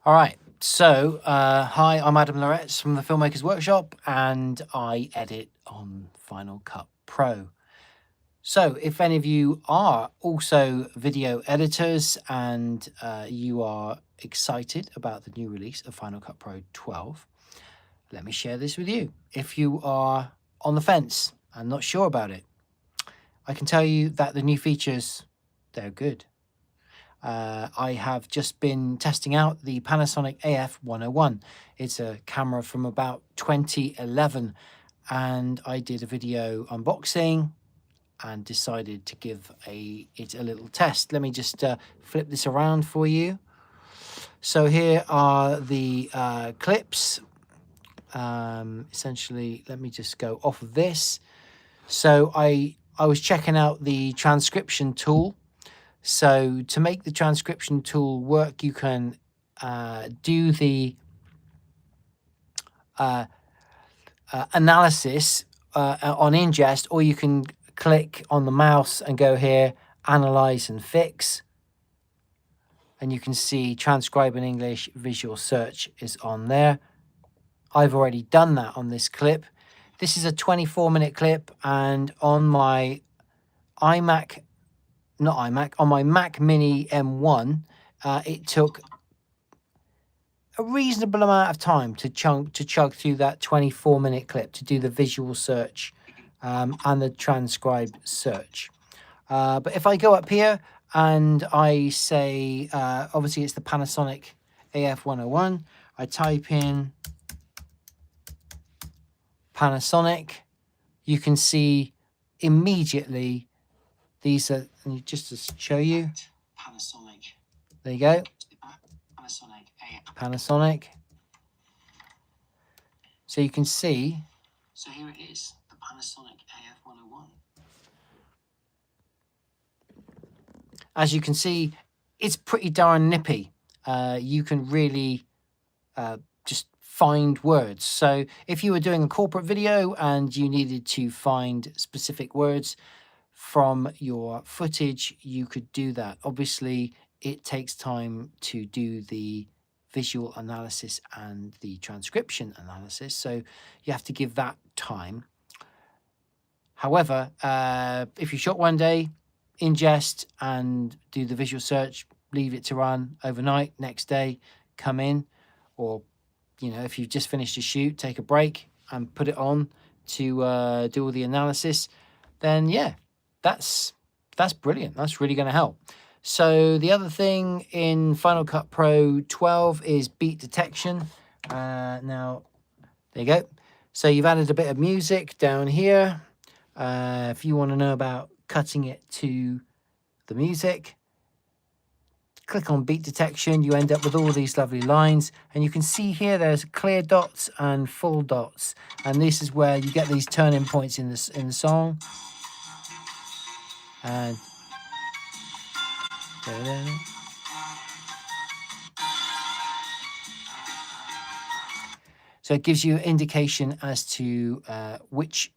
All right. So, hi, I'm Adam Loretz from the Filmmakers Workshop, and I edit on Final Cut Pro. So, if any of you are also video editors and you are excited about the new release of Final Cut Pro 12, let me share this with you. If you are on the fence and not sure about it, I can tell you that the new features, they're good. I have just been testing out the Panasonic AF101. It's a camera from about 2011, and I did a video unboxing and decided to give it a little test. Let me just flip this around for you. So here are the clips. Essentially, let me just go off of this. So I was checking out the transcription tool. So to make the transcription tool work, you can do the analysis on ingest, or you can click on the mouse and go here, analyze and fix. And you can see transcribe in English, visual search is on there. I've already done that on this clip. This is a 24-minute clip, and on my on my Mac Mini M1, it took a reasonable amount of time to chug through that 24-minute clip to do the visual search and the transcribe search. But if I go up here and I say, obviously it's the Panasonic AF101, I type in Panasonic, you can see immediately these are, and just to show you, Panasonic. There you go. Panasonic. So you can see. So here it is, the Panasonic AF101. As you can see, it's pretty darn nippy. You can really just find words. So if you were doing a corporate video and you needed to find specific words from your footage, you could do that. Obviously, it takes time to do the visual analysis and the transcription analysis, so you have to give that time. However, if you shot one day, ingest and do the visual search, leave it to run overnight, next day come in, or if you've just finished a shoot, take a break and put it on to do all the analysis, then yeah, that's brilliant. That's really going to help. So the other thing in Final Cut Pro 12 is beat detection. Now, there you go. So you've added a bit of music down here. If you want to know about cutting it to the music, click on beat detection. You end up with all these lovely lines, and you can see here there's clear dots and full dots, and this is where you get these turning points in the song. And so it gives you an indication as to which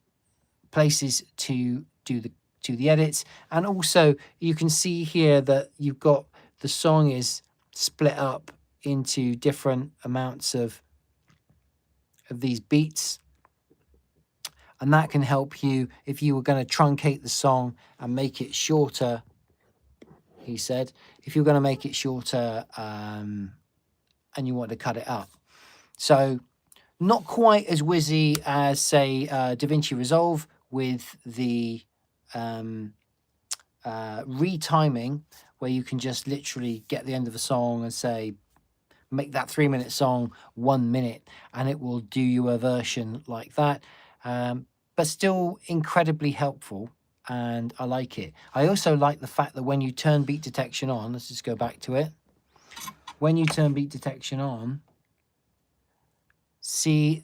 places to do the edits, and also you can see here that you've got the song is split up into different amounts of these beats, and that can help you if you were going to truncate the song and make it shorter. He said, if you're going to make it shorter and you want to cut it up. So not quite as whizzy as, say, DaVinci Resolve with the retiming, where you can just literally get the end of a song and say, make that 3-minute song 1 minute, and it will do you a version like that. But still incredibly helpful. And I like it. I also like the fact that when you turn beat detection on, let's just go back to it. When you turn beat detection on, see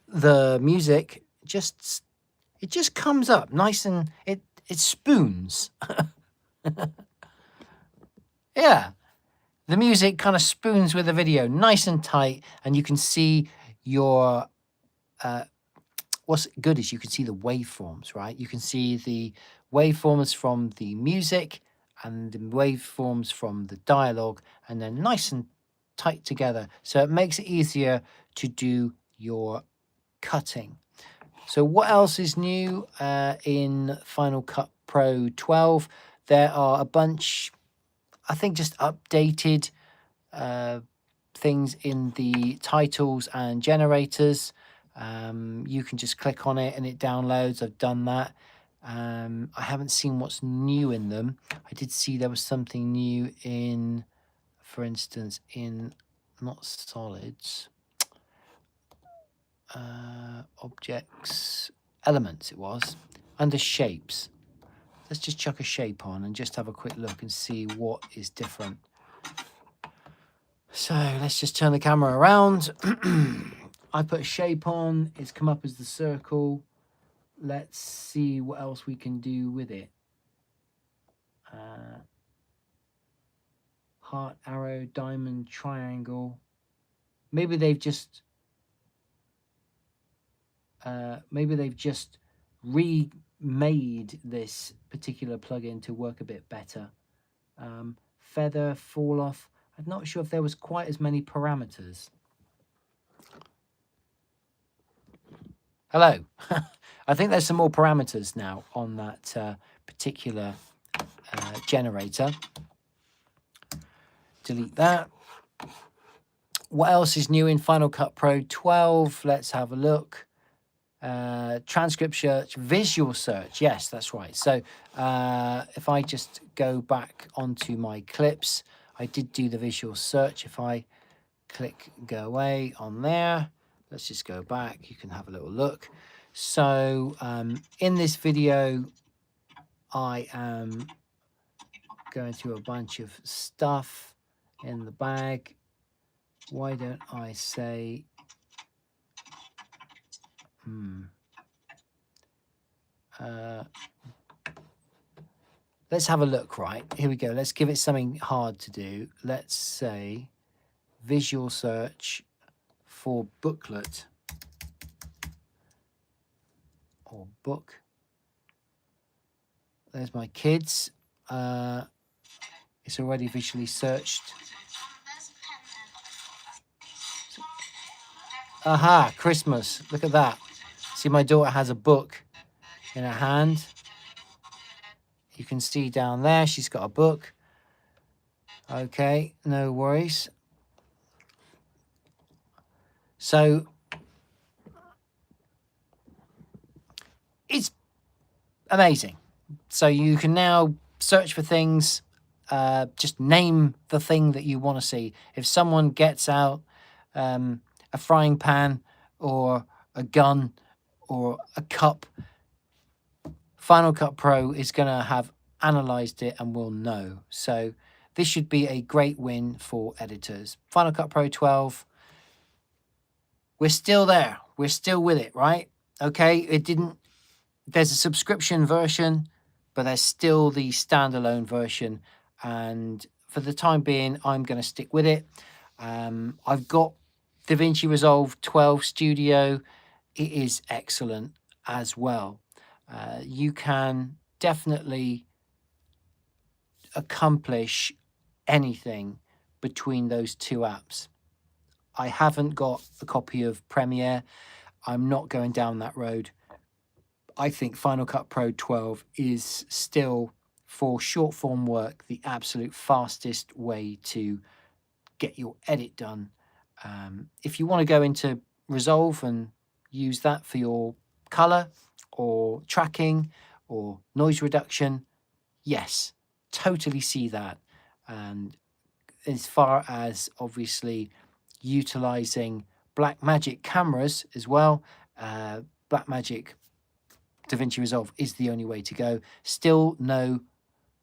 the music it just comes up nice, and it spoons. Yeah, the music kind of spoons with the video, nice and tight, and you can see your what's good is you can see the waveforms, right? You can see the waveforms from the music and the waveforms from the dialogue, and they're nice and tight together. So it makes it easier to do your cutting. So what else is new in Final Cut Pro 12? There are a bunch, I think, just updated things in the titles and generators. You can just click on it and it downloads. I've done that. I haven't seen what's new in them. I did see there was something new in, for instance, in not solids, objects, elements it was, under shapes. Let's just chuck a shape on and just have a quick look and see what is different. So let's just turn the camera around. I put a shape on, it's come up as the circle. Let's see what else we can do with it. Heart, arrow, diamond, triangle. Maybe they've just remade this particular plugin to work a bit better. Feather, fall off. I'm not sure if there was quite as many parameters. Hello. I think there's some more parameters now on that particular generator. Delete that. What else is new in Final Cut Pro 12? Let's have a look. Transcript search, visual search. Yes, that's right. So if I just go back onto my clips, I did do the visual search. If I click go away on there, let's just go back. You can have a little look. So in this video, I am going through a bunch of stuff in the bag. Why don't I say, let's have a look, right? Here we go. Let's give it something hard to do. Let's say visual search for booklet or book. There's my kids. It's already visually searched. Aha, Christmas. Look at that. See, my daughter has a book in her hand. You can see down there, she's got a book. Okay, no worries. So it's amazing. So you can now search for things, just name the thing that you want to see. If someone gets out a frying pan or a gun or a cup, Final Cut Pro is going to have analyzed it and will know. So this should be a great win for editors. Final Cut Pro 12, we're still there. We're still with it, right? Okay, there's a subscription version, but there's still the standalone version. And for the time being, I'm going to stick with it. I've got DaVinci Resolve 12 Studio. It is excellent as well. You can definitely accomplish anything between those two apps. I haven't got a copy of Premiere. I'm not going down that road. I think Final Cut Pro 12 is still, for short form work, the absolute fastest way to get your edit done. If you want to go into Resolve and use that for your color or tracking or noise reduction, yes, totally see that. And as far as obviously utilizing Blackmagic cameras as well, Blackmagic DaVinci Resolve is the only way to go. Still no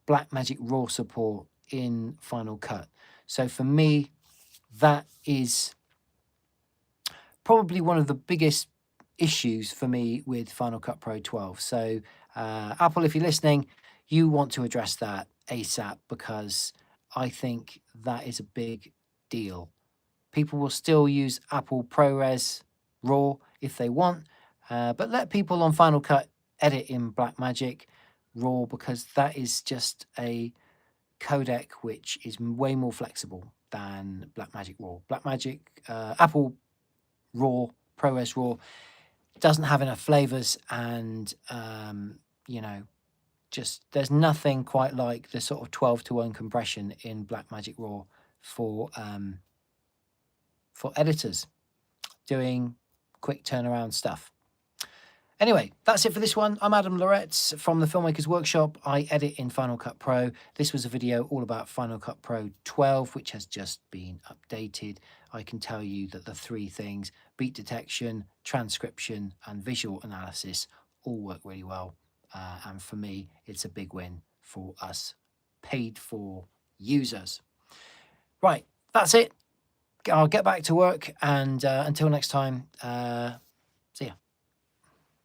Blackmagic RAW support in Final Cut. So for me, that is probably one of the biggest issues for me with Final Cut Pro 12. So Apple, if you're listening, you want to address that ASAP, because I think that is a big deal. People will still use Apple ProRes RAW if they want, but let people on Final Cut edit in Blackmagic RAW, because that is just a codec which is way more flexible. than Blackmagic Raw. Blackmagic, Apple Raw, ProRes Raw, doesn't have enough flavors, and you know, just there's nothing quite like the sort of 12:1 compression in Blackmagic Raw for editors doing quick turnaround stuff. Anyway, that's it for this one. I'm Adam Loretz from the Filmmakers Workshop. I edit in Final Cut Pro. This was a video all about Final Cut Pro 12, which has just been updated. I can tell you that the three things, beat detection, transcription, and visual analysis, all work really well. And for me, it's a big win for us paid for users. Right, that's it. I'll get back to work, and until next time, see ya.